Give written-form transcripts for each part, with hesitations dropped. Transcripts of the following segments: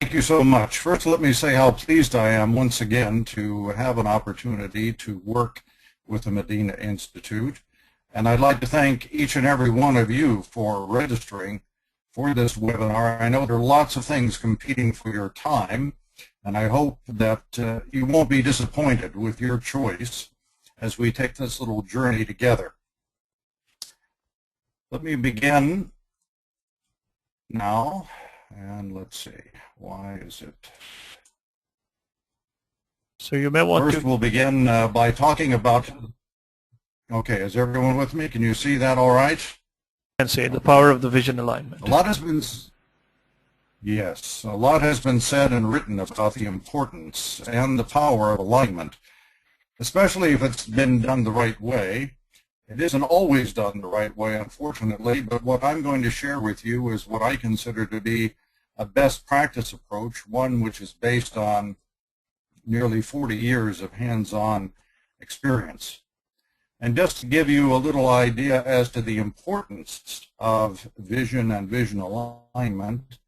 Thank you so much. First, let me say how pleased I am once again to have an opportunity to work with the Madinah Institute. And I'd like to thank each and every one of you for registering for this webinar. I know there are lots of things competing for your time, and I hope that you won't be disappointed with your choice as we take this little journey together. Let me begin now, and let's see, why is it? So you may want First, we'll begin by talking about, okay, is everyone with me? Can you see that all right? And say the power of the vision alignment. A lot has been, yes, a lot has been said and written about the importance and the power of alignment, especially if it's been done the right way. It isn't always done the right way, unfortunately, but what I'm going to share with you is what I consider to be a best practice approach, one which is based on nearly 40 years of hands-on experience. And just to give you a little idea as to the importance of vision and vision alignment,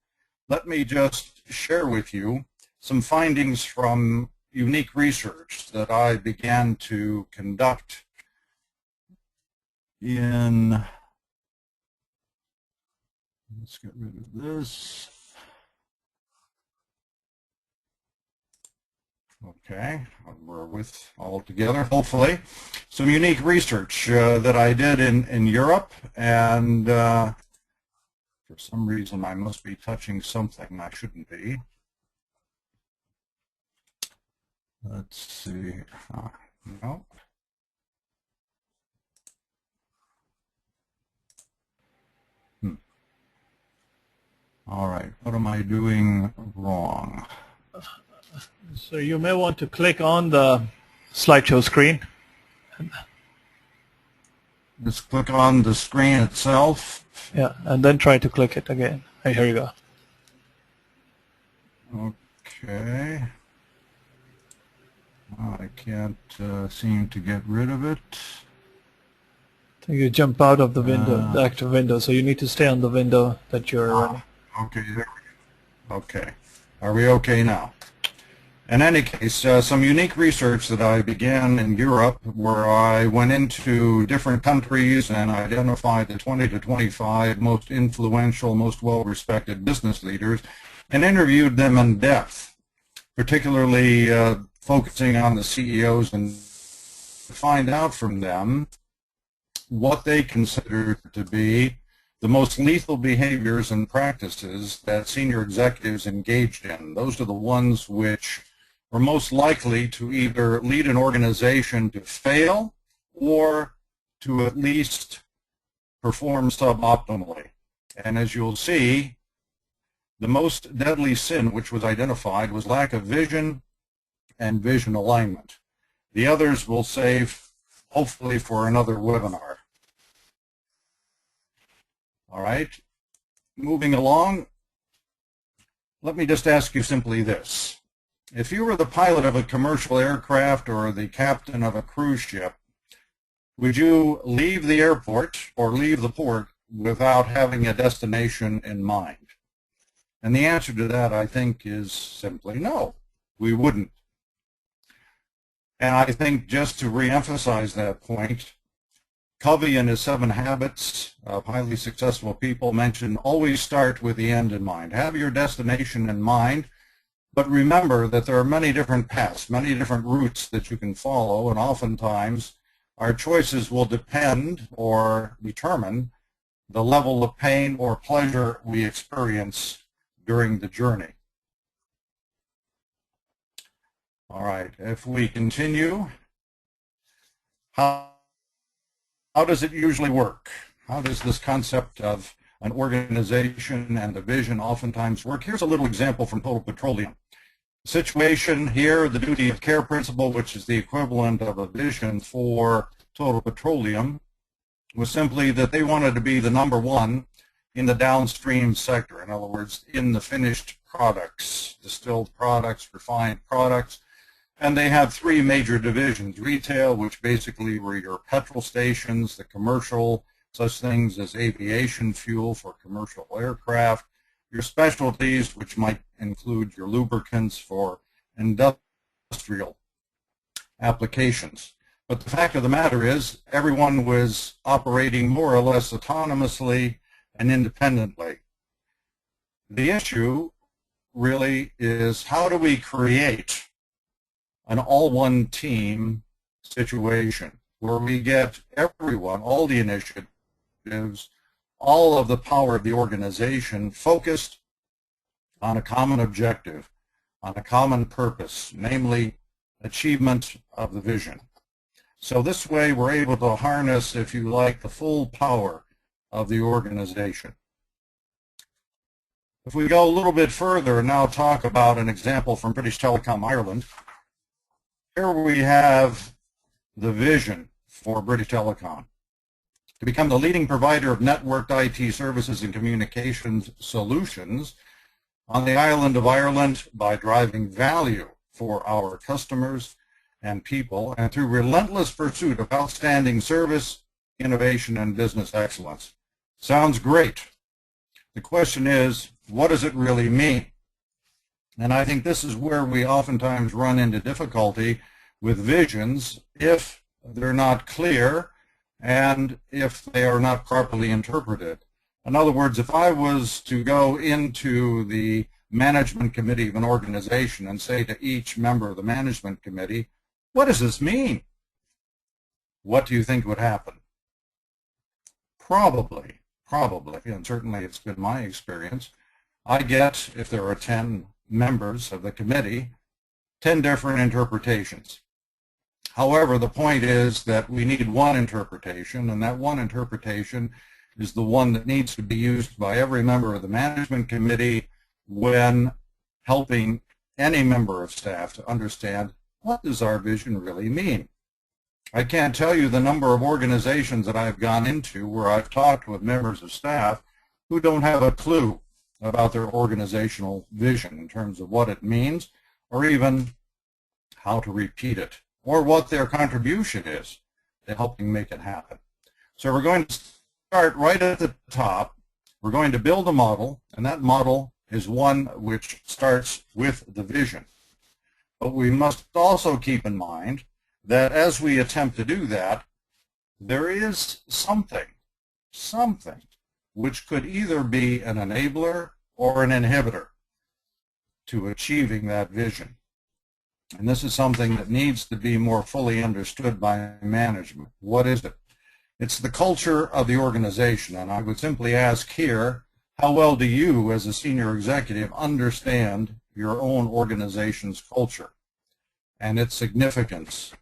let me just share with you some findings from unique research that I began to conduct in, let's get rid of this. Okay, we're with all together, hopefully. Some unique research that I did in Europe, and for some reason I must be touching something I shouldn't be. Let's see. No. All right, what am I doing wrong? So you may want to click on the slideshow screen. Just click on the screen itself. Yeah, and then try to click it again. Hey, here you go. Okay. I can't seem to get rid of it. So you jump out of the window, the active window, so you need to stay on the window that you're running. Okay, there we go. Okay. Are we okay now? In any case, some unique research that I began in Europe, where I went into different countries and identified the 20 to 25 most influential, most well-respected business leaders and interviewed them in depth, particularly focusing on the CEOs, and find out from them what they consider to be the most lethal behaviors and practices that senior executives engaged in. Those are the ones which are most likely to either lead an organization to fail or to at least perform suboptimally. And as you'll see, the most deadly sin which was identified was lack of vision and vision alignment. The others we'll save, hopefully, for another webinar. All right, moving along, let me just ask you simply this. If you were the pilot of a commercial aircraft or the captain of a cruise ship, would you leave the airport or leave the port without having a destination in mind? And the answer to that, I think, is simply no, we wouldn't. And I think just to reemphasize that point, Covey in his 7 Habits of Highly Successful People mentioned always start with the end in mind. Have your destination in mind, but remember that there are many different paths, many different routes that you can follow, and oftentimes our choices will depend or determine the level of pain or pleasure we experience during the journey. All right, if we continue, how does it usually work? How does this concept of an organization and the vision oftentimes work? Here's a little example from Total Petroleum. The situation here, the duty of care principle, which is the equivalent of a vision for Total Petroleum, was simply that they wanted to be the #1 in the downstream sector. In other words, in the finished products, distilled products, refined products. And they have 3 major divisions: retail, which basically were your petrol stations; the commercial, such things as aviation fuel for commercial aircraft; your specialties, which might include your lubricants for industrial applications. But the fact of the matter is, everyone was operating more or less autonomously and independently. The issue really is, how do we create an all-one team situation where we get everyone, all the initiatives, all of the power of the organization focused on a common objective, on a common purpose, namely achievement of the vision. So this way we're able to harness, if you like, the full power of the organization. If we go a little bit further and now talk about an example from British Telecom Ireland, here we have the vision for British Telecom: to become the leading provider of networked IT services and communications solutions on the island of Ireland by driving value for our customers and people, and through relentless pursuit of outstanding service, innovation, and business excellence. Sounds great. The question is, what does it really mean? And I think this is where we oftentimes run into difficulty with visions if they're not clear and if they are not properly interpreted. In other words, if I was to go into the management committee of an organization and say to each member of the management committee, what does this mean? What do you think would happen? Probably, and certainly it's been my experience, I get, if there are 10 members of the committee, 10 different interpretations. However, the point is that we need one interpretation, and that one interpretation is the one that needs to be used by every member of the management committee when helping any member of staff to understand, what does our vision really mean? I can't tell you the number of organizations that I've gone into where I've talked with members of staff who don't have a clue about their organizational vision in terms of what it means, or even how to repeat it, or what their contribution is to helping make it happen. So we're going to start right at the top. We're going to build a model, and that model is one which starts with the vision. But we must also keep in mind that as we attempt to do that, there is something which could either be an enabler or an inhibitor to achieving that vision. And this is something that needs to be more fully understood by management. What is it? It's the culture of the organization. And I would simply ask here, how well do you as a senior executive understand your own organization's culture and its significance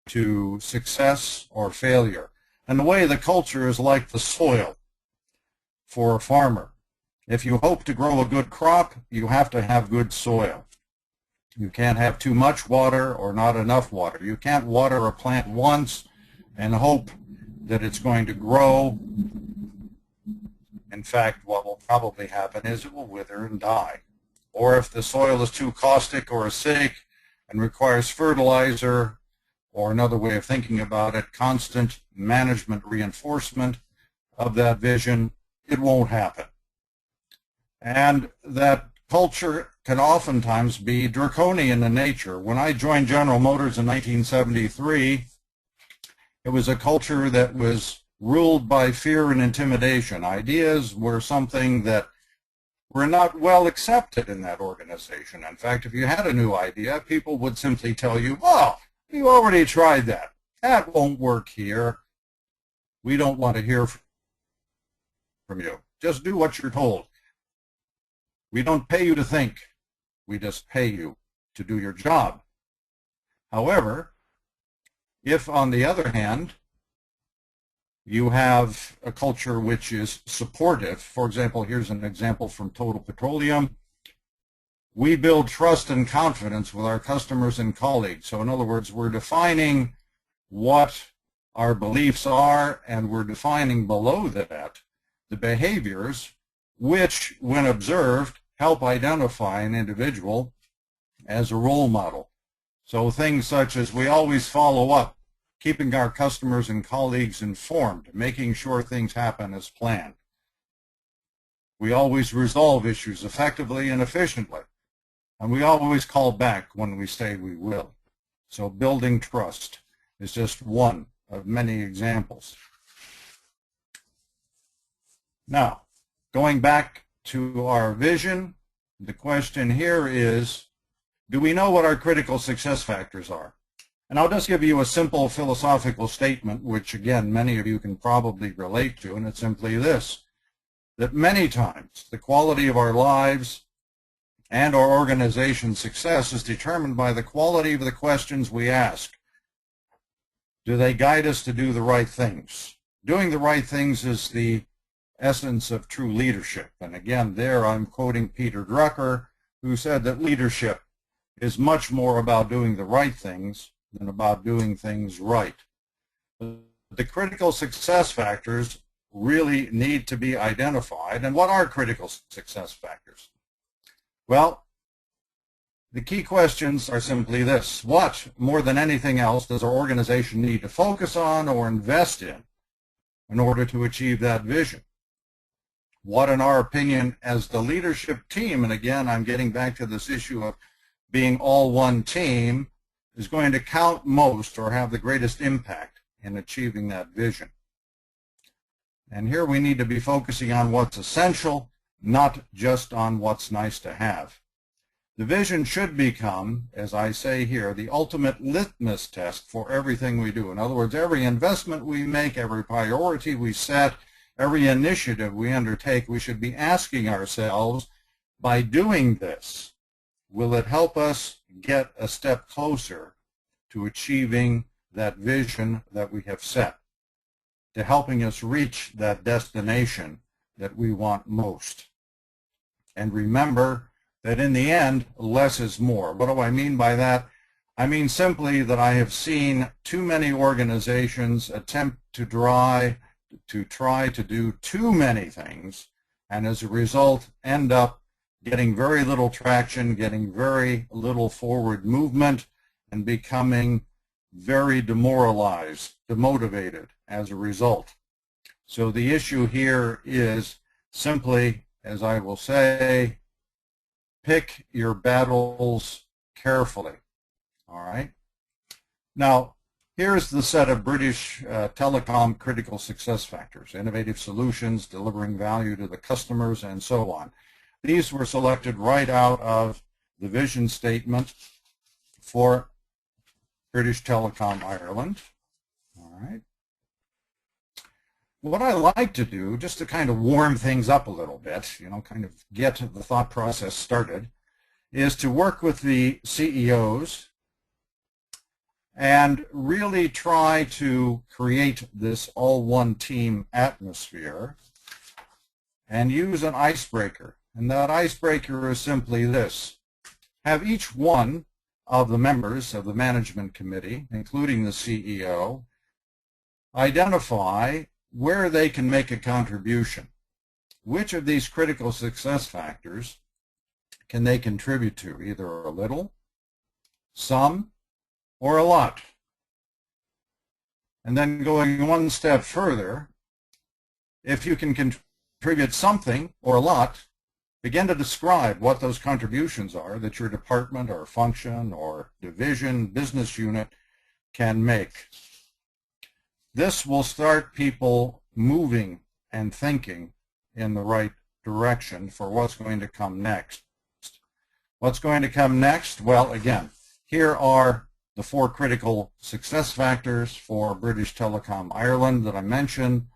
to success or failure? And the way the culture is like the soil for a farmer. If you hope to grow a good crop, you have to have good soil. You can't have too much water or not enough water. You can't water a plant once and hope that it's going to grow. In fact, what will probably happen is it will wither and die. Or if the soil is too caustic or acidic and requires fertilizer, or another way of thinking about it, constant management reinforcement of that vision, it won't happen. And that culture can oftentimes be draconian in nature. When I joined General Motors in 1973, it was a culture that was ruled by fear and intimidation. Ideas were something that were not well accepted in that organization. In fact, if you had a new idea, people would simply tell you, "Oh, you already tried that. That won't work here. We don't want to hear from you. Just do what you're told. We don't pay you to think. We just pay you to do your job." However, if on the other hand, you have a culture which is supportive, for example, here's an example from Total Petroleum. We build trust and confidence with our customers and colleagues. So in other words, we're defining what our beliefs are, and we're defining below that the behaviors which, when observed, help identify an individual as a role model. So things such as we always follow up, keeping our customers and colleagues informed, making sure things happen as planned. We always resolve issues effectively and efficiently. And we always call back when we say we will. So building trust is just one of many examples. Now, going back to our vision, the question here is, do we know what our critical success factors are? And I'll just give you a simple philosophical statement, which again, many of you can probably relate to, and it's simply this, that many times the quality of our lives and our organization's success is determined by the quality of the questions we ask. Do they guide us to do the right things? Doing the right things is the essence of true leadership. And again, there I'm quoting Peter Drucker, who said that leadership is much more about doing the right things than about doing things right. The critical success factors really need to be identified. And what are critical success factors? Well, the key questions are simply this. What, more than anything else, does our organization need to focus on or invest in order to achieve that vision? What, in our opinion, as the leadership team, and again, I'm getting back to this issue of being all one team, is going to count most or have the greatest impact in achieving that vision? And here we need to be focusing on what's essential, not just on what's nice to have. The vision should become, as I say here, the ultimate litmus test for everything we do. In other words, every investment we make, every priority we set, every initiative we undertake, we should be asking ourselves, by doing this, will it help us get a step closer to achieving that vision that we have set, to helping us reach that destination that we want most? And remember that in the end, less is more. What do I mean by that? I mean simply that I have seen too many organizations attempt to try to do too many things, and as a result end up getting very little traction, getting very little forward movement, and becoming very demoralized, demotivated as a result. So the issue here is simply, as I will say, pick your battles carefully. All right? Now, here's the set of British Telecom critical success factors: innovative solutions, delivering value to the customers, and so on. These were selected right out of the vision statement for British Telecom Ireland. All right. What I like to do, just to kind of warm things up a little bit, kind of get the thought process started, is to work with the CEOs and really try to create this all-one-team atmosphere and use an icebreaker. And that icebreaker is simply this: have each one of the members of the management committee, including the CEO, identify where they can make a contribution. Which of these critical success factors can they contribute to, either a little, some, or a lot? And then going one step further, if you can contribute something or a lot, begin to describe what those contributions are that your department or function or division, business unit can make. This will start people moving and thinking in the right direction for what's going to come next. What's going to come next? Well, again, here are the 4 critical success factors for British Telecom Ireland that I mentioned: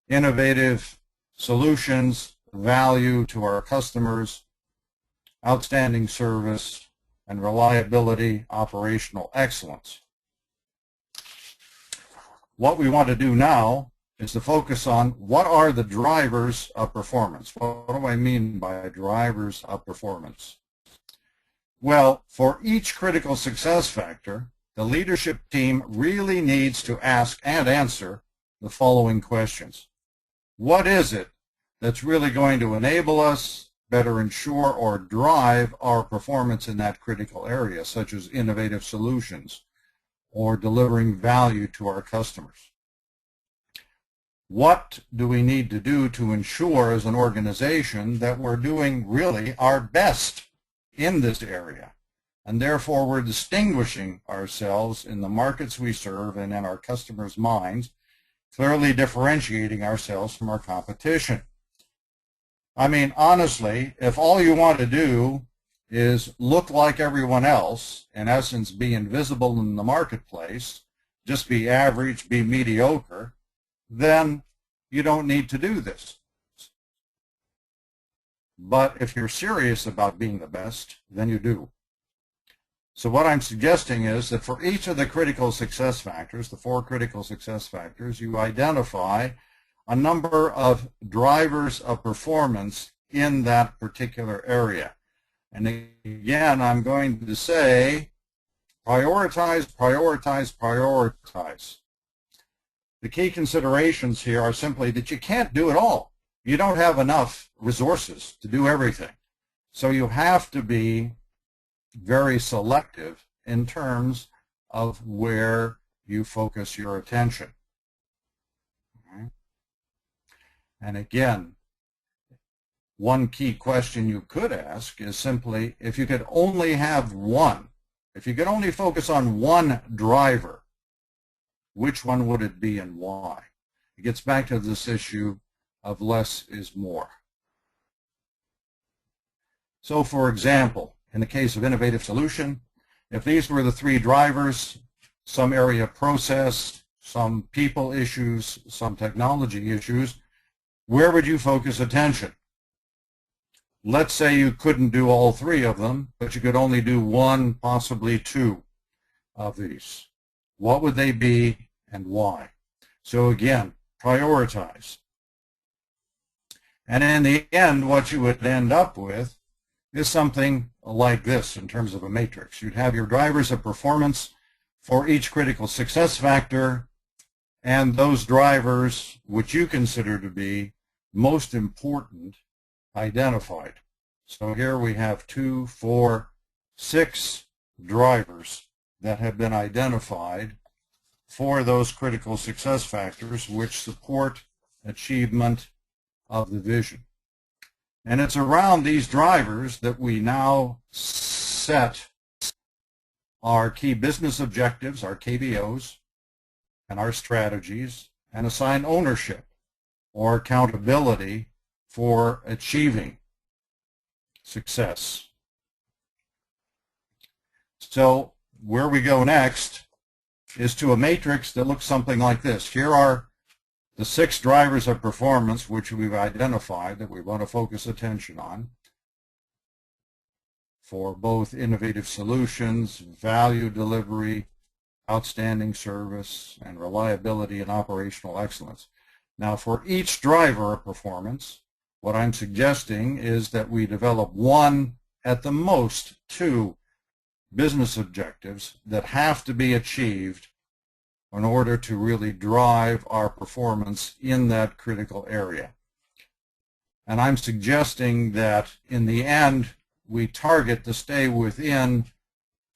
innovative solutions, value to our customers, outstanding service, and reliability, operational excellence. What we want to do now is to focus on what are the drivers of performance. What do I mean by drivers of performance? Well, for each critical success factor, the leadership team really needs to ask and answer the following questions. What is it that's really going to enable us, better ensure, or drive our performance in that critical area, such as innovative solutions or delivering value to our customers? what do we need to do to ensure as an organization that we're doing really our best in this area. And therefore, we're distinguishing ourselves in the markets we serve and in our customers' minds, clearly differentiating ourselves from our competition. I mean, honestly, if all you want to do is look like everyone else, in essence, be invisible in the marketplace, just be average, be mediocre, then you don't need to do this. But if you're serious about being the best, then you do. So what I'm suggesting is that for each of the critical success factors, the 4 critical success factors, you identify a number of drivers of performance in that particular area. And again, I'm going to say prioritize, prioritize, prioritize. The key considerations here are simply that you can't do it all. You don't have enough resources to do everything. So you have to be very selective in terms of where you focus your attention. Okay. And again, one key question you could ask is simply, if you could only have one, if you could only focus on one driver, which one would it be and why? It gets back to this issue of less is more. So for example, in the case of innovative solution, if these were the 3 drivers, some area process, some people issues, some technology issues, where would you focus attention? Let's say you couldn't do all 3 of them, but you could only do 1, possibly 2 of these. What would they be and why? So again, prioritize. And in the end, what you would end up with is something like this in terms of a matrix. You'd have your drivers of performance for each critical success factor and those drivers which you consider to be most important identified. So here we have 2, 4, 6 drivers that have been identified for those critical success factors which support achievement of the vision. And it's around these drivers that we now set our key business objectives, our KBOs, and our strategies, and assign ownership or accountability for achieving success. So where we go next is to a matrix that looks something like this. Here are the 6 drivers of performance which we've identified that we want to focus attention on for both innovative solutions, value delivery, outstanding service, and reliability and operational excellence. Now, for each driver of performance, what I'm suggesting is that we develop 1, at the most 2, business objectives that have to be achieved in order to really drive our performance in that critical area. And I'm suggesting that in the end, we target to stay within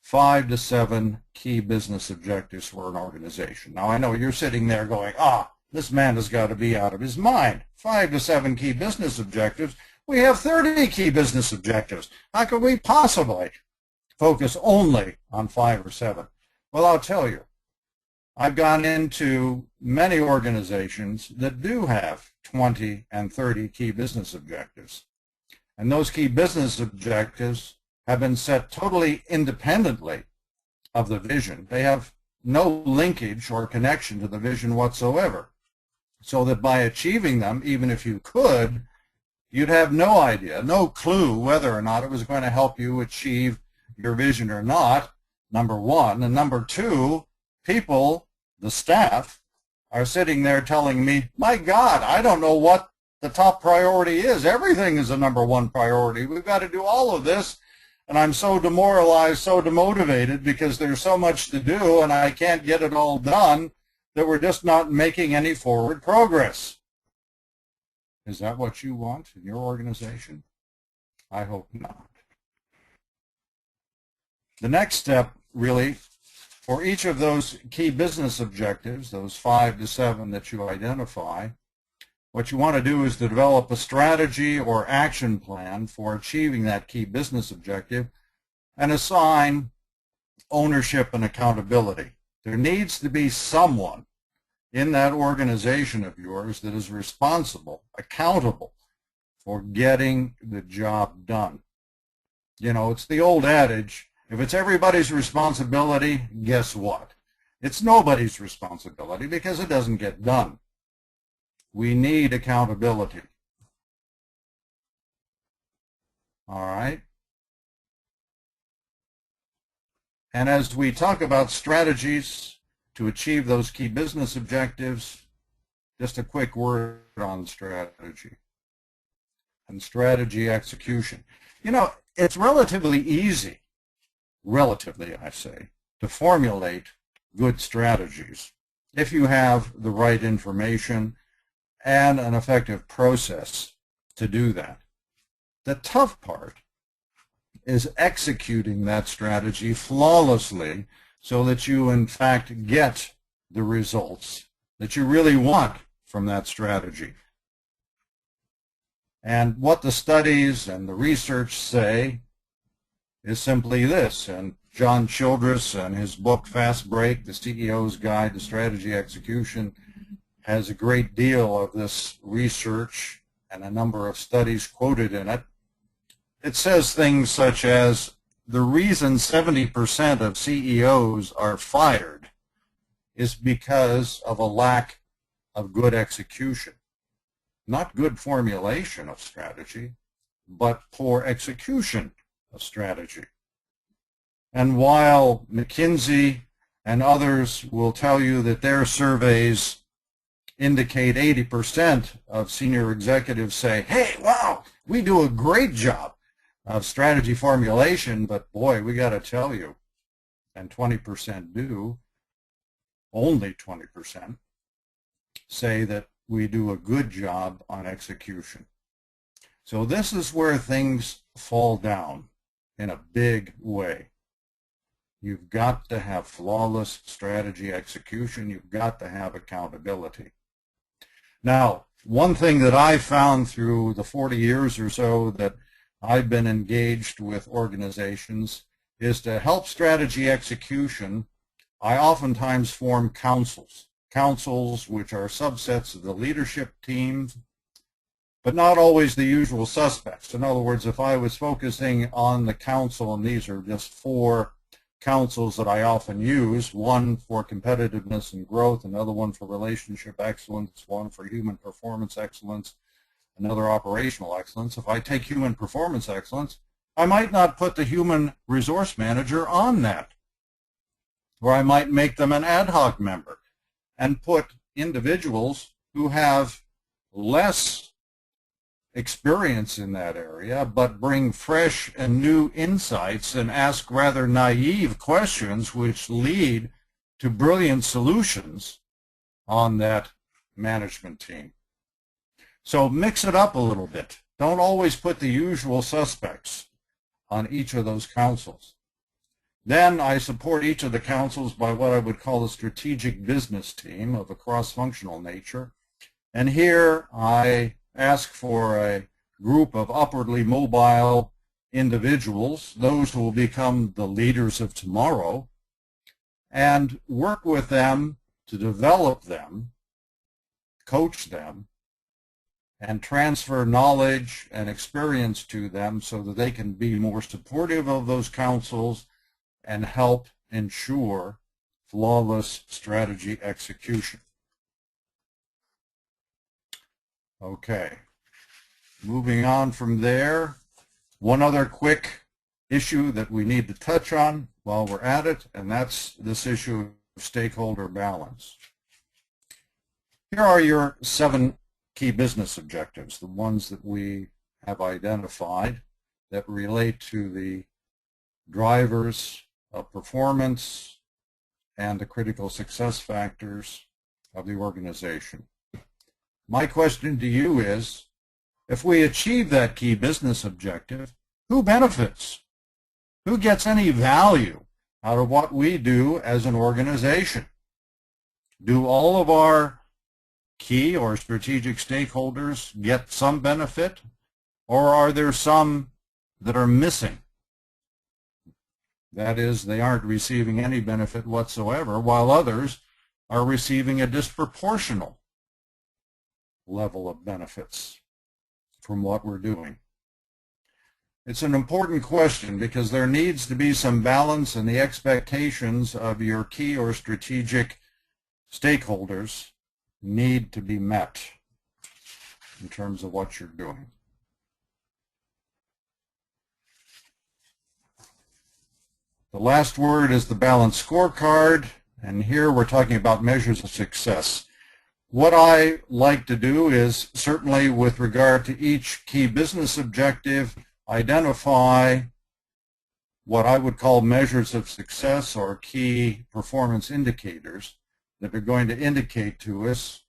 5 to 7 key business objectives for an organization. Now, I know you're sitting there going, this man has got to be out of his mind. 5 to 7 key business objectives. We have 30 key business objectives. How could we possibly focus only on 5 or 7? Well, I'll tell you. I've gone into many organizations that do have 20 and 30 key business objectives. And those key business objectives have been set totally independently of the vision. They have no linkage or connection to the vision whatsoever. So that by achieving them, even if you could, you'd have no idea, no clue whether or not it was going to help you achieve your vision or not, number 1. And number 2, people, the staff, are sitting there telling me, my God, I don't know what the top priority is. Everything is a number 1 priority. We've got to do all of this, and I'm so demoralized, so demotivated because there's so much to do and I can't get it all done that we're just not making any forward progress. Is that what you want in your organization? I hope not. The next step, really, for each of those key business objectives, those 5 to 7 that you identify, what you want to do is to develop a strategy or action plan for achieving that key business objective and assign ownership and accountability. There needs to be someone in that organization of yours that is responsible, accountable for getting the job done. You know, it's the old adage, if it's everybody's responsibility, guess what? It's nobody's responsibility because it doesn't get done. We need accountability. All right? And as we talk about strategies to achieve those key business objectives, just a quick word on strategy and strategy execution. You know, it's relatively easy, relatively I say, to formulate good strategies if you have the right information and an effective process to do that. The tough part is executing that strategy flawlessly so that you in fact get the results that you really want from that strategy. And what the studies and the research say is simply this, and John Childress and his book Fast Break, The CEO's Guide to Strategy Execution, has a great deal of this research and a number of studies quoted in it. It says things such as, the reason 70% of CEOs are fired is because of a lack of good execution. Not good formulation of strategy, but poor execution of strategy. And while McKinsey and others will tell you that their surveys indicate 80% of senior executives say, hey, wow, we do a great job of strategy formulation, but boy, we got to tell you, and 20% do, only 20% say that we do a good job on execution. So this is where things fall down in a big way. You've got to have flawless strategy execution. You've got to have accountability. Now, one thing that I've found through the 40 years or so that I've been engaged with organizations is to help strategy execution, I oftentimes form councils. Councils which are subsets of the leadership teams, but not always the usual suspects. In other words, if I was focusing on the council, and these are just 4 councils that I often use, one for competitiveness and growth, another one for relationship excellence, one for human performance excellence, another operational excellence. If I take human performance excellence, I might not put the human resource manager on that, or I might make them an ad hoc member and put individuals who have less experience in that area but bring fresh and new insights and ask rather naive questions which lead to brilliant solutions on that management team. So mix it up a little bit. Don't always put the usual suspects on each of those councils. Then I support each of the councils by what I would call a strategic business team of a cross-functional nature. And here I ask for a group of upwardly mobile individuals, those who will become the leaders of tomorrow, and work with them to develop them, coach them, and transfer knowledge and experience to them so that they can be more supportive of those councils and help ensure flawless strategy execution. Okay, moving on from there, one other quick issue that we need to touch on while we're at it, and that's this issue of stakeholder balance. Here are your 7 key business objectives, the ones that we have identified that relate to the drivers of performance and the critical success factors of the organization. My question to you is, if we achieve that key business objective, who benefits? Who gets any value out of what we do as an organization? Do all of our key or strategic stakeholders get some benefit, or are there some that are missing? That is, they aren't receiving any benefit whatsoever, while others are receiving a disproportional level of benefits from what we're doing. It's an important question because there needs to be some balance in the expectations of your key or strategic stakeholders need to be met in terms of what you're doing. The last word is the Balanced Scorecard, and here we're talking about measures of success. What I like to do is, certainly with regard to each key business objective, identify what I would call measures of success or key performance indicators that are going to indicate to us,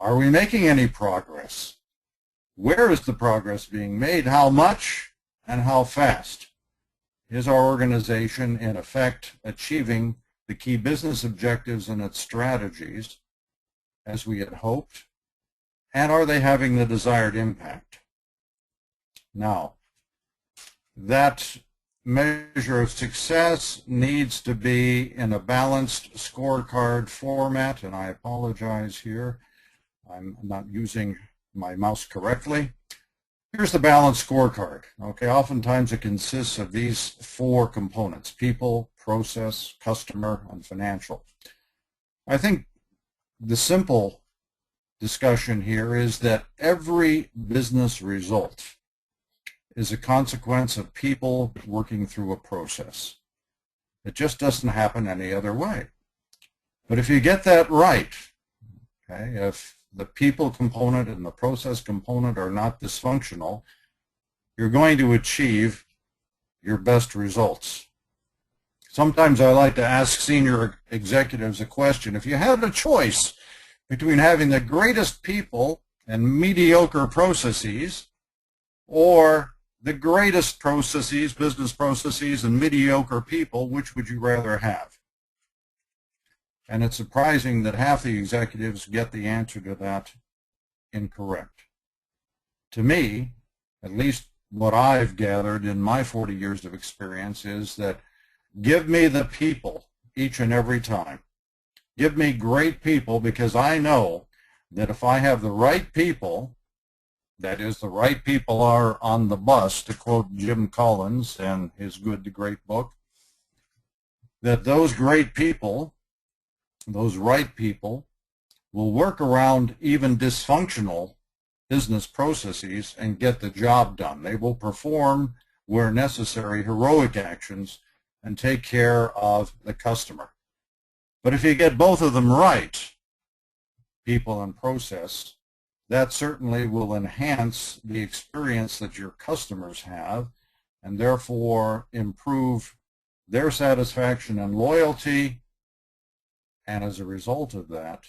are we making any progress? Where is the progress being made? How much and how fast? Is our organization, in effect, achieving the key business objectives and its strategies as we had hoped? And are they having the desired impact? Now, that measure of success needs to be in a balanced scorecard format, and I apologize here, I'm not using my mouse correctly. Here's the balanced scorecard. Okay, oftentimes it consists of these four components: people, process, customer, and financial. I think the simple discussion here is that every business result is a consequence of people working through a process. It just doesn't happen any other way. But if you get that right, okay, if the people component and the process component are not dysfunctional, you're going to achieve your best results. Sometimes I like to ask senior executives a question. If you had a choice between having the greatest people and mediocre processes, or the greatest processes, business processes, and mediocre people, which would you rather have? And it's surprising that half the executives get the answer to that incorrect. To me, at least what I've gathered in my 40 years of experience, is that give me the people each and every time. Give me great people, because I know that if I have the right people, that is, the right people are on the bus, to quote Jim Collins and his Good to Great book, that those great people, those right people, will work around even dysfunctional business processes and get the job done. They will perform, where necessary, heroic actions and take care of the customer. But if you get both of them right, people and process, that certainly will enhance the experience that your customers have, and therefore improve their satisfaction and loyalty. And as a result of that,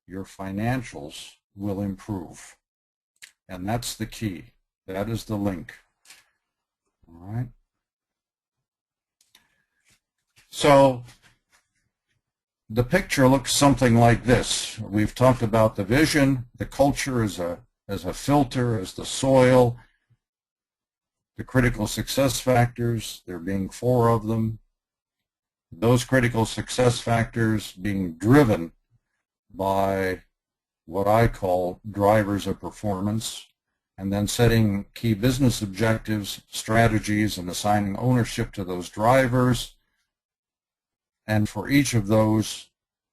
your financials will improve. And that's the key. That is the link. All right. So the picture looks something like this. We've talked about the vision, the culture as a filter, as the soil, the critical success factors, there being 4 of them. Those critical success factors being driven by what I call drivers of performance, and then setting key business objectives, strategies, and assigning ownership to those drivers, and for each of those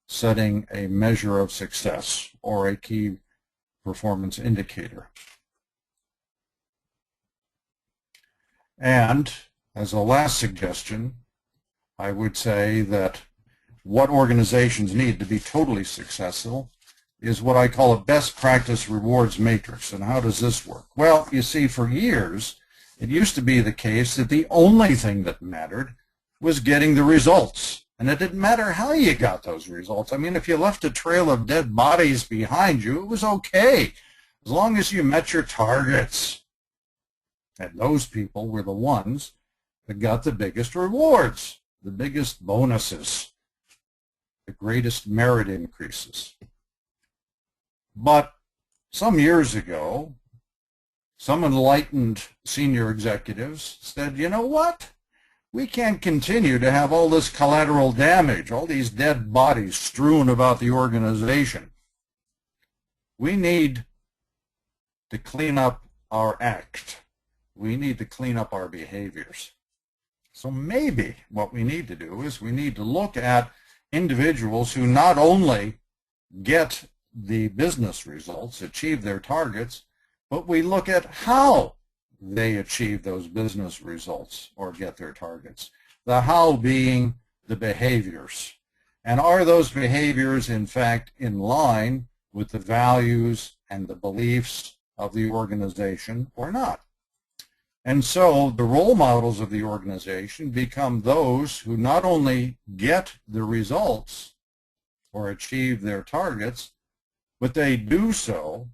setting a measure of success or a key performance indicator. And as a last suggestion, I would say that what organizations need to be totally successful is what I call a best practice rewards matrix. And how does this work? Well, you see, for years, it used to be the case that the only thing that mattered was getting the results. And it didn't matter how you got those results. I mean, if you left a trail of dead bodies behind you, it was okay, as long as you met your targets. And those people were the ones that got the biggest rewards, the biggest bonuses, the greatest merit increases. But some years ago, some enlightened senior executives said, you know what? We can't continue to have all this collateral damage, all these dead bodies strewn about the organization. We need to clean up our act. We need to clean up our behaviors. So maybe what we need to do is we need to look at individuals who not only get the business results, achieve their targets, but we look at how they achieve those business results or get their targets. The how being the behaviors. And are those behaviors, in fact, in line with the values and the beliefs of the organization or not? And so the role models of the organization become those who not only get the results or achieve their targets, but they do so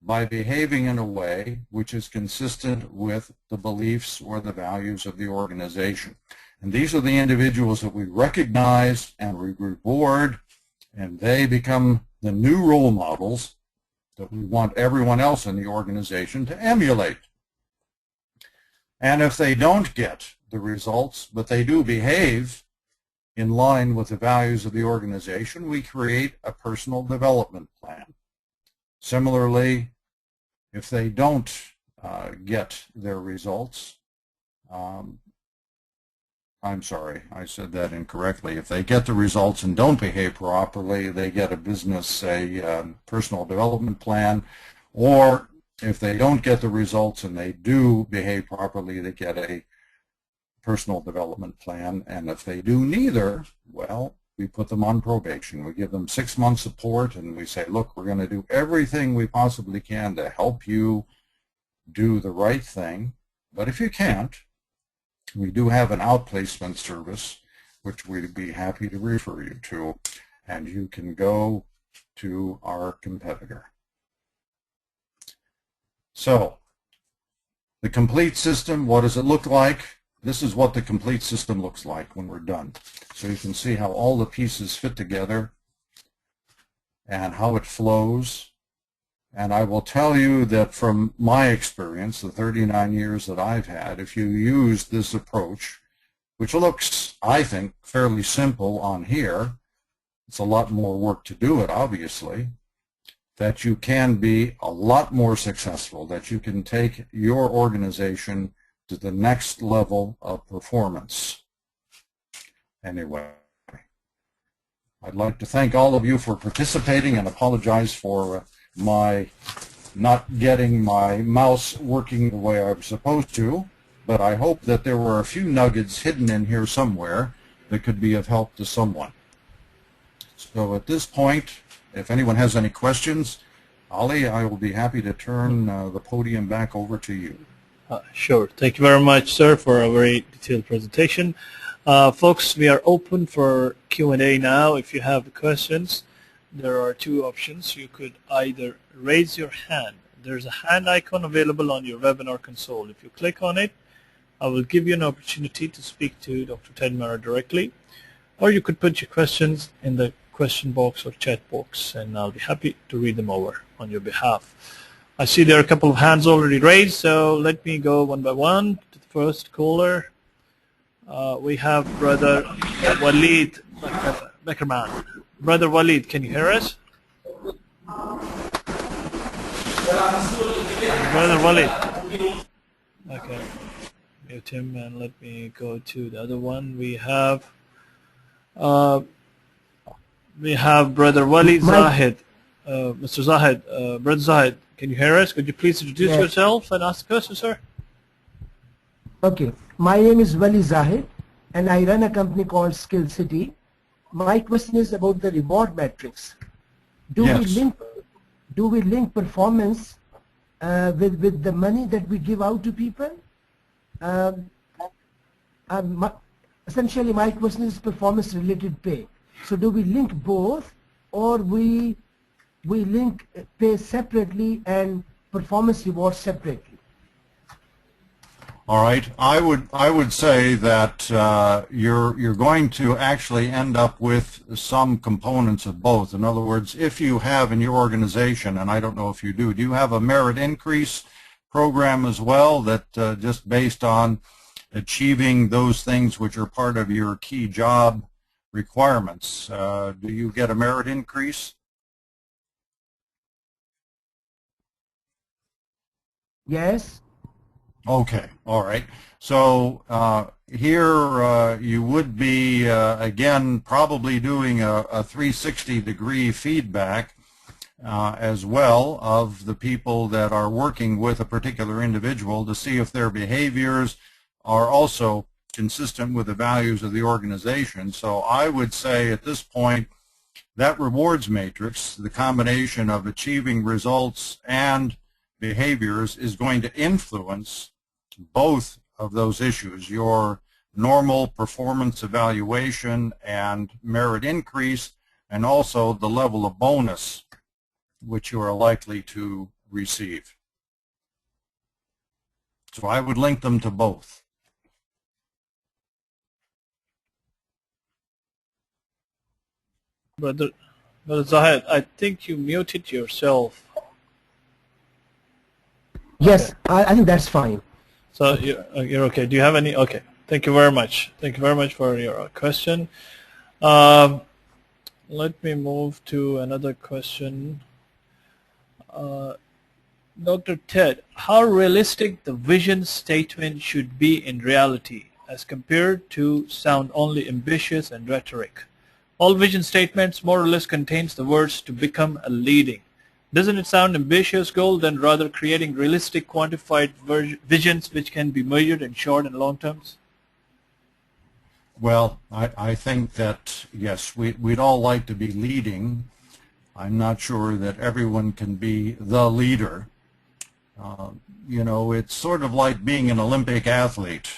by behaving in a way which is consistent with the beliefs or the values of the organization. And these are the individuals that we recognize and we reward, and they become the new role models that we want everyone else in the organization to emulate. And if they don't get the results, but they do behave in line with the values of the organization, we create a personal development plan. Similarly, if they don't get their results, I'm sorry, I said that incorrectly. If they get the results and don't behave properly, they get a business, personal development plan, or if they don't get the results and they do behave properly, they get a personal development plan. And if they do neither, well, we put them on probation. We give them 6 months support, and we say, look, we're going to do everything we possibly can to help you do the right thing. But if you can't, we do have an outplacement service, which we'd be happy to refer you to, and you can go to our competitor. So, the complete system, what does it look like? This is what the complete system looks like when we're done. So you can see how all the pieces fit together and how it flows. And I will tell you that from my experience, the 39 years that I've had, if you use this approach, which looks, I think, fairly simple on here, it's a lot more work to do it, obviously, that you can be a lot more successful, that you can take your organization to the next level of performance. Anyway, I'd like to thank all of you for participating and apologize for my not getting my mouse working the way I was supposed to, but I hope that there were a few nuggets hidden in here somewhere that could be of help to someone. So at this point, if anyone has any questions, Ali, I will be happy to turn the podium back over to you. Sure. Thank you very much, sir, for a very detailed presentation. Folks, we are open for Q&A now. If you have questions, there are two options. You could either raise your hand. There's a hand icon available on your webinar console. If you click on it, I will give you an opportunity to speak to Dr. Ted Marra directly, or you could put your questions in the question box or chat box, and I'll be happy to read them over on your behalf. I see there are a couple of hands already raised, so let me go one by one to the first caller. We have Brother Walid Beckerman. Brother Walid, can you hear us? Brother Walid. Okay. Mute him, and let me go to the other one. We have Brother Walid Zahid. Mr. Zahid, Brother Zahid, can you hear us? Could you please introduce yourself and ask the question, sir? Okay. My name is Wali Zahid, and I run a company called Skill City. My question is about the reward metrics. Do we link performance with the money that we give out to people? Essentially, my question is performance-related pay. So, do we link both, or we link pay separately and performance rewards separately? All right. I would say that you're going to actually end up with some components of both. In other words, if you have in your organization, and I don't know if you do you have a merit increase program as well that just based on achieving those things which are part of your key job requirements? Do you get a merit increase? Yes. Okay, all right. So here you would be, again, probably doing a 360-degree feedback as well of the people that are working with a particular individual to see if their behaviors are also consistent with the values of the organization. So I would say at this point that rewards matrix, the combination of achieving results and behaviors, is going to influence both of those issues, your normal performance evaluation and merit increase, and also the level of bonus which you are likely to receive. So I would link them to both. Brother Zahid, I think you muted yourself. Yes, I think that's fine. So you're okay. Do you have any? Okay. Thank you very much. Thank you very much for your question. Let me move to another question. Dr. Ted, how realistic the vision statement should be in reality as compared to sound only ambitious and rhetoric? All vision statements more or less contains the words to become a leading. Doesn't it sound ambitious goal than rather creating realistic quantified visions which can be measured in short and long terms? Well, I think that, yes, we'd all like to be leading. I'm not sure that everyone can be the leader. You know, it's sort of like being an Olympic athlete.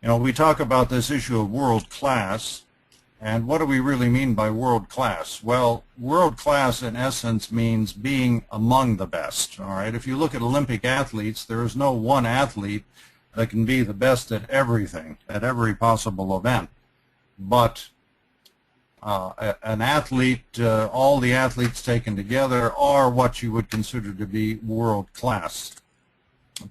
You know, we talk about this issue of world class, and what do we really mean by world class? Well, world class in essence means being among the best, all right? If you look at Olympic athletes, there is no one athlete that can be the best at everything, at every possible event. But an athlete, all the athletes taken together are what you would consider to be world class.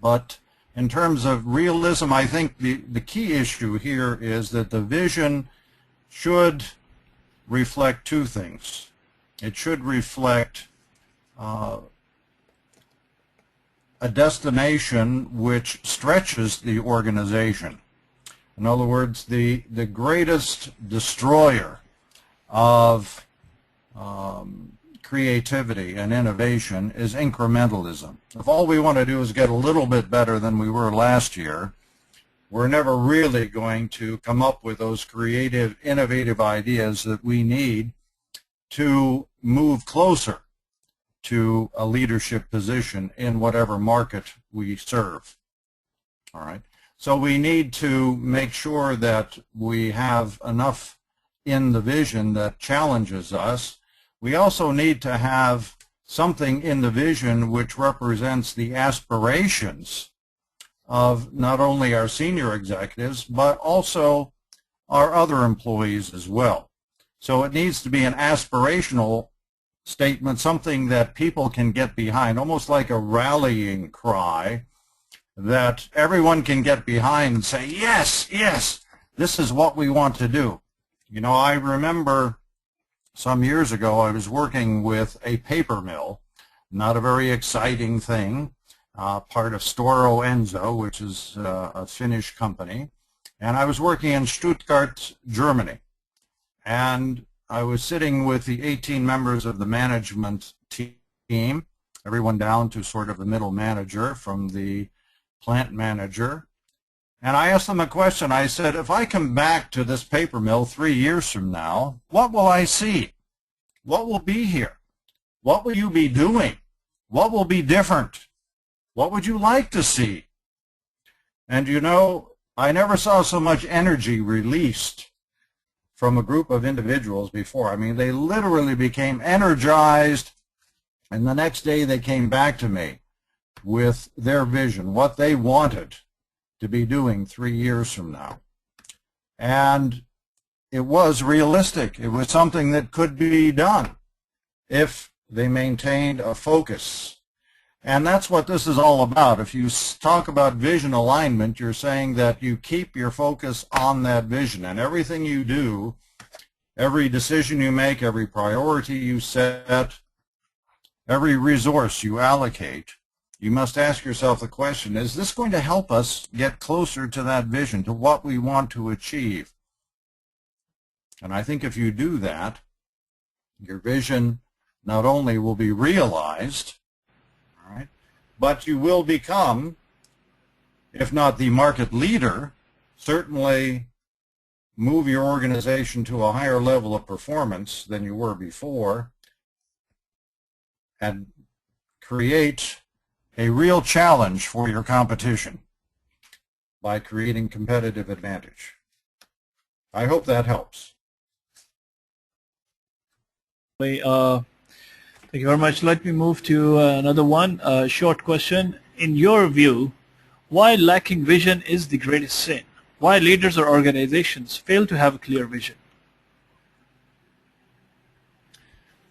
But in terms of realism, I think the key issue here is that the vision should reflect two things. It should reflect a destination which stretches the organization. In other words, the greatest destroyer of creativity and innovation is incrementalism. If all we want to do is get a little bit better than we were last year, we're never really going to come up with those creative, innovative ideas that we need to move closer to a leadership position in whatever market we serve. All right. So we need to make sure that we have enough in the vision that challenges us. We also need to have something in the vision which represents the aspirations of not only our senior executives, but also our other employees as well. So it needs to be an aspirational statement, something that people can get behind, almost like a rallying cry that everyone can get behind and say, yes, yes, this is what we want to do. You know, I remember some years ago I was working with a paper mill, not a very exciting thing, part of Storo Enzo, which is a Finnish company, and I was working in Stuttgart, Germany, and I was sitting with the 18 members of the management team, everyone down to sort of the middle manager from the plant manager, and I asked them a question. I said, if I come back to this paper mill 3 years from now, what will I see? What will be here? What will you be doing? What will be different? What would you like to see? And you know, I never saw so much energy released from a group of individuals before. I mean, they literally became energized, and the next day they came back to me with their vision, what they wanted to be doing 3 years from now. And it was realistic. It was something that could be done if they maintained a focus. And that's what this is all about. If you talk about vision alignment, you're saying that you keep your focus on that vision, and everything you do, every decision you make, every priority you set, every resource you allocate, you must ask yourself the question, is this going to help us get closer to that vision, to what we want to achieve? And I think if you do that, your vision not only will be realized, all right, but you will become, if not the market leader, certainly move your organization to a higher level of performance than you were before, and create a real challenge for your competition by creating competitive advantage. I hope that helps. Thank you very much. Let me move to another one. Short question. In your view, why lacking vision is the greatest sin? Why leaders or organizations fail to have a clear vision?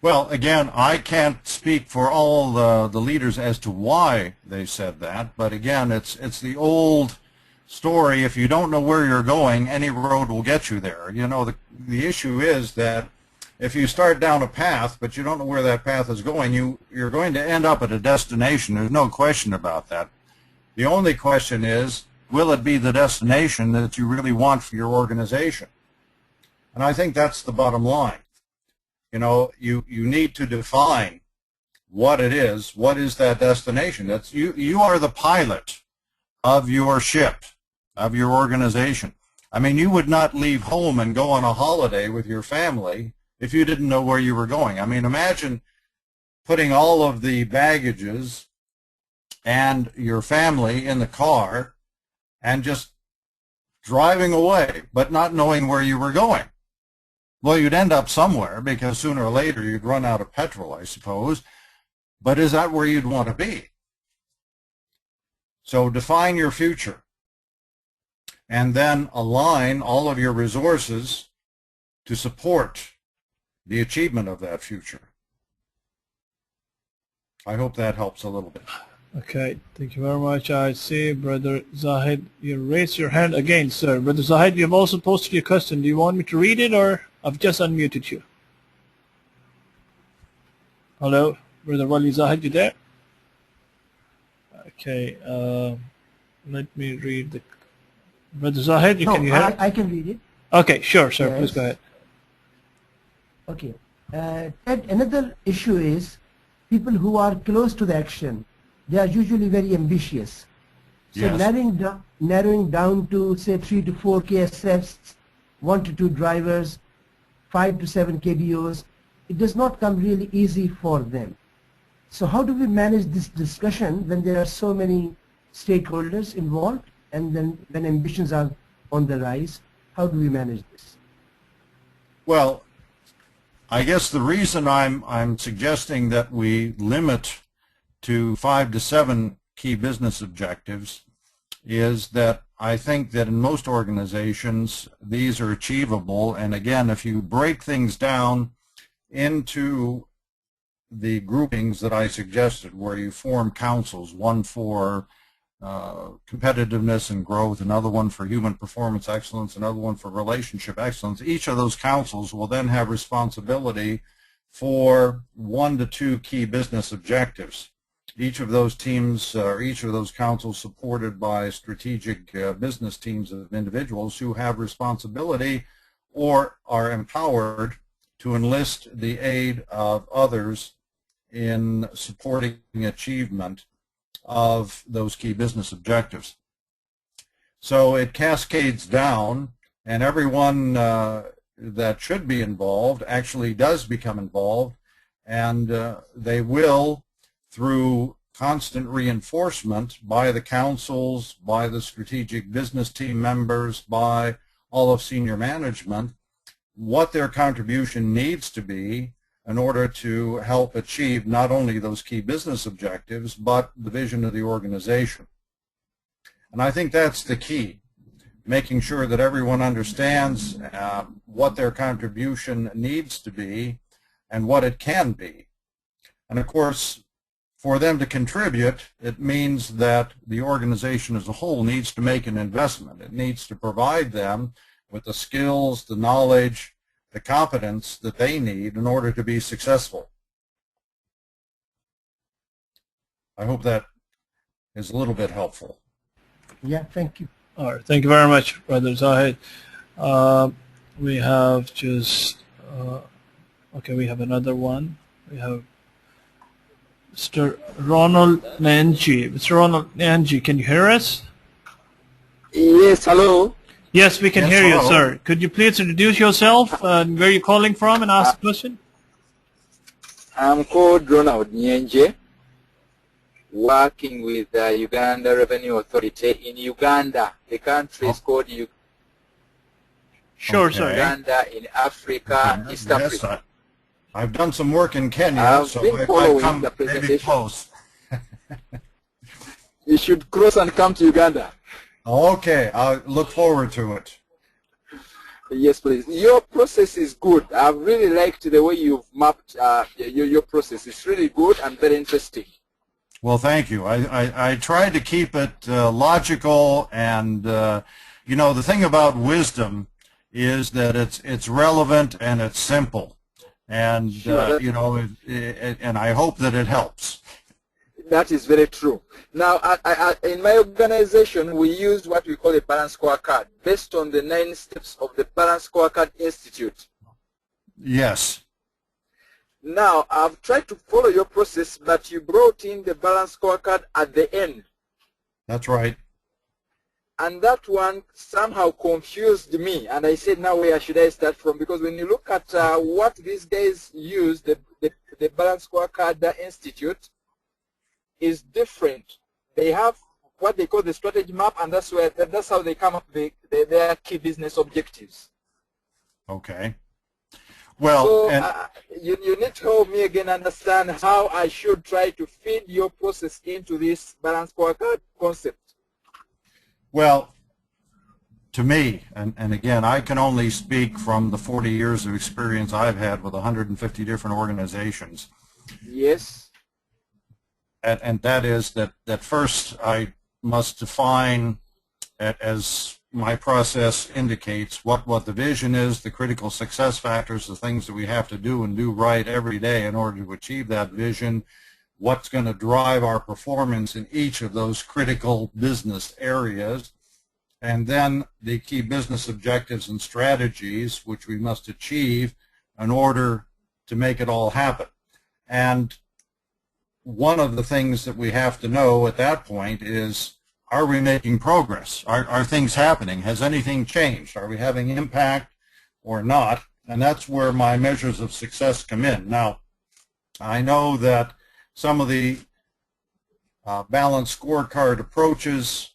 Well, again, I can't speak for all the leaders as to why they said that, but again, it's the old story. If you don't know where you're going, any road will get you there. You know, the issue is that if you start down a path, but you don't know where that path is going, you're going to end up at a destination. There's no question about that. The only question is, will it be the destination that you really want for your organization? And I think that's the bottom line. You know, you need to define what it is. What is that destination? That's you are the pilot of your ship, of your organization. I mean, you would not leave home and go on a holiday with your family if you didn't know where you were going. I mean, imagine putting all of the baggages and your family in the car and just driving away, but not knowing where you were going. Well, you'd end up somewhere because sooner or later you'd run out of petrol, I suppose. But is that where you'd want to be? So define your future and then align all of your resources to support the achievement of that future. I hope that helps a little bit. Okay, thank you very much. I see, Brother Zahid, you raised your hand again, sir. Brother Zahid, you have also posted your question. Do you want me to read it, or I've just unmuted you? Hello, Brother Wali Zahid, you there? Okay, let me read the... Brother Zahid, can you hear? I can read it. Okay, sure, sir. Yes. Please go ahead. Okay. Ted, another issue is people who are close to the action, they are usually very ambitious. So yes, narrowing down to say 3 to 4 KSFs, 1 to 2 drivers, 5 to 7 KBOs, it does not come really easy for them. So how do we manage this discussion when there are so many stakeholders involved, and then when ambitions are on the rise? How do we manage this? Well, I guess the reason I'm suggesting that we limit to 5 to 7 key business objectives is that I think that in most organizations these are achievable, and again, if you break things down into the groupings that I suggested, where you form councils, one for competitiveness and growth, another one for human performance excellence, another one for relationship excellence. Each of those councils will then have responsibility for 1 to 2 key business objectives. Each of those teams, or each of those councils, supported by strategic business teams of individuals who have responsibility or are empowered to enlist the aid of others in supporting achievement of those key business objectives. So it cascades down, and everyone that should be involved actually does become involved, and they will, through constant reinforcement by the councils, by the strategic business team members, by all of senior management, what their contribution needs to be in order to help achieve not only those key business objectives, but the vision of the organization. And I think that's the key, making sure that everyone understands what their contribution needs to be and what it can be. And of course, for them to contribute, it means that the organization as a whole needs to make an investment. It needs to provide them with the skills, the knowledge, the competence that they need in order to be successful. I hope that is a little bit helpful. Yeah, thank you. All right, thank you very much, Brother Zahid. We have just, okay, we have another one. We have Mr. Ronald Nanji. Mr. Ronald Nanji, can you hear us? Yes, hello. Yes, we can Yes, hear you, hello. sir. Could you please introduce yourself and where you're calling from and ask a question? I'm called Ronald Nyenje, working with the Uganda Revenue Authority in Uganda. The country is called Sure, Okay. sir. Uganda in Africa, East Yes, Africa. I've done some work in Kenya, I've so been I've following come the maybe presentation. close. You should cross and come to Uganda. Okay, I'll look forward to it. Yes, please. Your process is good. I've really liked the way you've mapped your process. It's really good and very interesting. Well, thank you. I tried to keep it logical, and you know, the thing about wisdom is that it's relevant and it's simple, and Sure. you know, and I hope that it helps. That is very true. Now, in my organization, we use what we call a Balanced Scorecard, based on the 9 steps of the Balanced Scorecard Institute. Yes. Now, I've tried to follow your process, but you brought in the Balanced Scorecard at the end. That's right. And that one somehow confused me. And I said, now where should I start from? Because when you look at what these guys use, the Balanced Scorecard Institute is different. They have what they call the strategy map, and that's how they come up with their key business objectives. Okay. Well, So and you need to help me again understand how I should try to feed your process into this Balanced Scorecard concept. well, to me, and again, I can only speak from the 40 years of experience I've had with 150 different organizations. Yes. And that is that first I must define, as my process indicates, what the vision is, the critical success factors, the things that we have to do and do right every day in order to achieve that vision, what's going to drive our performance in each of those critical business areas, and then the key business objectives and strategies which we must achieve in order to make it all happen. And one of the things that we have to know at that point is, are we making progress? Are things happening? Has anything changed? Are we having impact or not? And that's where my measures of success come in. Now, I know that some of the balanced scorecard approaches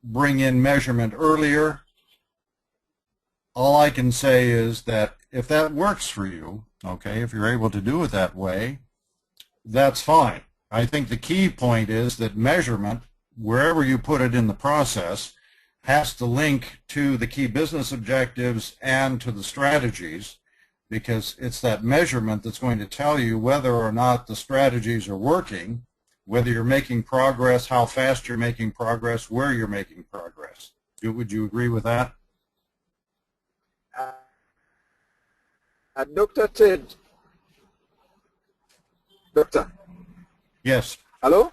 bring in measurement earlier. All I can say is that if that works for you, okay, if you're able to do it that way, that's fine. I think the key point is that measurement, wherever you put it in the process, has to link to the key business objectives and to the strategies, because it's that measurement that's going to tell you whether or not the strategies are working, whether you're making progress, how fast you're making progress, where you're making progress. Would you agree with that? Dr. Ted. Doctor. Yes. Hello?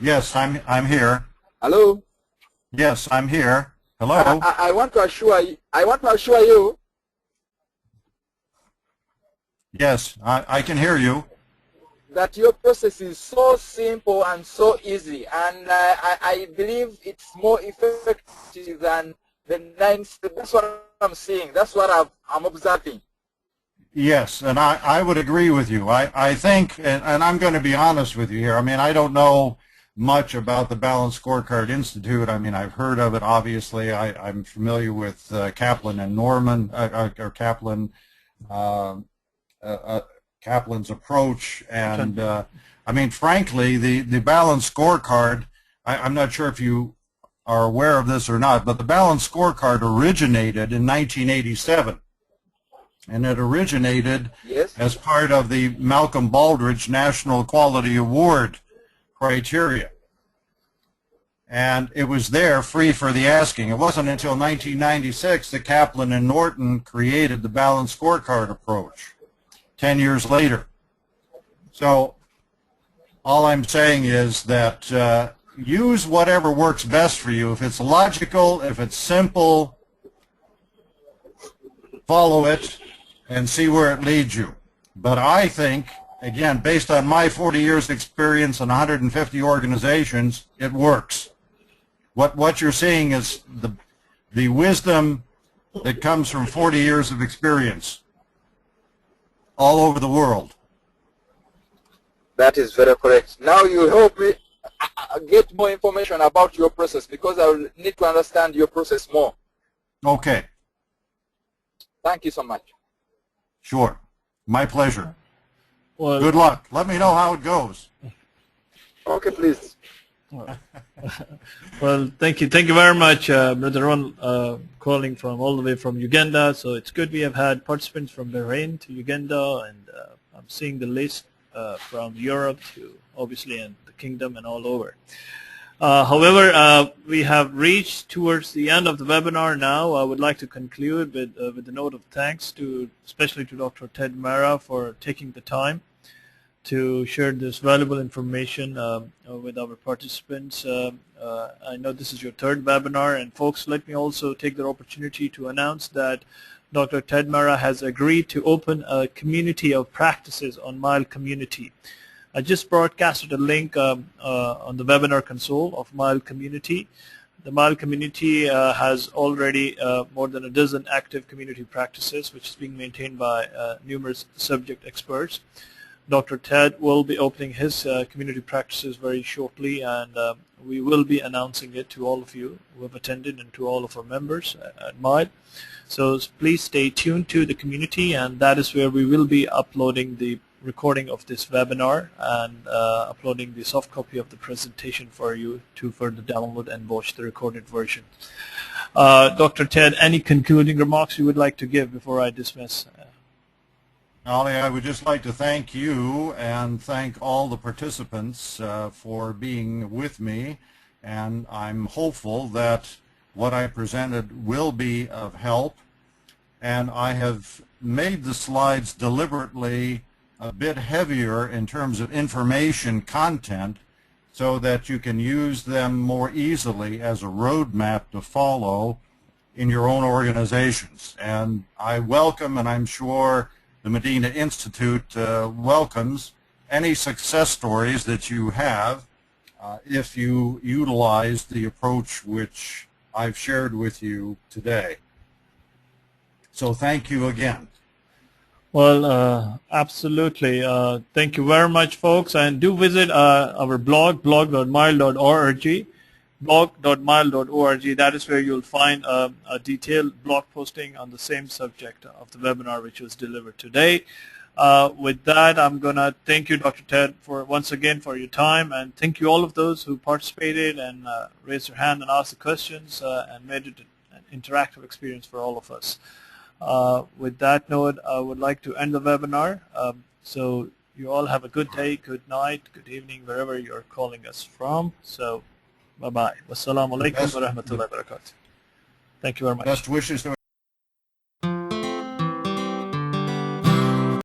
Yes, I'm here. Hello? Yes, I'm here. Hello? I want to assure you. Yes, I can hear you. That your process is so simple and so easy, and I believe it's more effective than the 9 steps. That's what I'm seeing. That's what I'm observing. Yes, and I would agree with you. I think, and I'm going to be honest with you here, I mean, I don't know much about the Balanced Scorecard Institute. I mean, I've heard of it, obviously. I'm familiar with Kaplan and Norman, or Kaplan, Kaplan's approach, and I mean, frankly, the Balanced Scorecard, I'm not sure if you are aware of this or not, but the Balanced Scorecard originated in 1987. And it originated as part of the Malcolm Baldrige National Quality Award criteria. And it was there free for the asking. It wasn't until 1996 that Kaplan and Norton created the Balanced Scorecard approach, 10 years later. So all I'm saying is that use whatever works best for you. If it's logical, if it's simple, follow it and see where it leads you. But I think, again, based on my 40 years experience in 150 organizations, it works. What you're seeing is the wisdom that comes from 40 years of experience all over the world. That is very correct. Now you help me get more information about your process, because I will need to understand your process more. Okay. Thank you so much. Sure. My pleasure. Well, good luck. Let me know how it goes. Okay, please. Well, thank you very much, Brother Ron, calling from all the way from Uganda. So it's good we have had participants from Bahrain to Uganda, and I'm seeing the list from Europe to obviously and the Kingdom and all over. However, we have reached towards the end of the webinar now. I would like to conclude with a note of thanks especially to Dr. Ted Marra for taking the time to share this valuable information with our participants. I know this is your third webinar, and folks, let me also take the opportunity to announce that Dr. Ted Marra has agreed to open a community of practices on Mile Community. I just broadcasted a link on the webinar console of Mile Community. The Mile Community has already more than a dozen active community practices, which is being maintained by numerous subject experts. Dr. Ted will be opening his community practices very shortly, and we will be announcing it to all of you who have attended and to all of our members at Mile. So please stay tuned to the community, and that is where we will be uploading the recording of this webinar and uploading the soft copy of the presentation for you to further download and watch the recorded version. Dr. Ted, any concluding remarks you would like to give before I dismiss? Ali, I would just like to thank you and thank all the participants for being with me, and I'm hopeful that what I presented will be of help, and I have made the slides deliberately a bit heavier in terms of information content so that you can use them more easily as a roadmap to follow in your own organizations. And I welcome, and I'm sure the Madinah Institute welcomes any success stories that you have if you utilize the approach which I've shared with you today. So thank you again. Well, absolutely. Thank you very much, folks. And do visit our blog, blog.mile.org. blog.mile.org. That is where you'll find a detailed blog posting on the same subject of the webinar which was delivered today. With that, I'm going to thank you, Dr. Ted, once again for your time, and thank you all of those who participated and raised your hand and asked the questions and made it an interactive experience for all of us. With that note, I would like to end the webinar. So you all have a good day, good night, good evening, wherever you're calling us from. So bye-bye. Wassalamu alaikum wa rahmatullahi wa barakatuh. Thank you very much. Best wishes to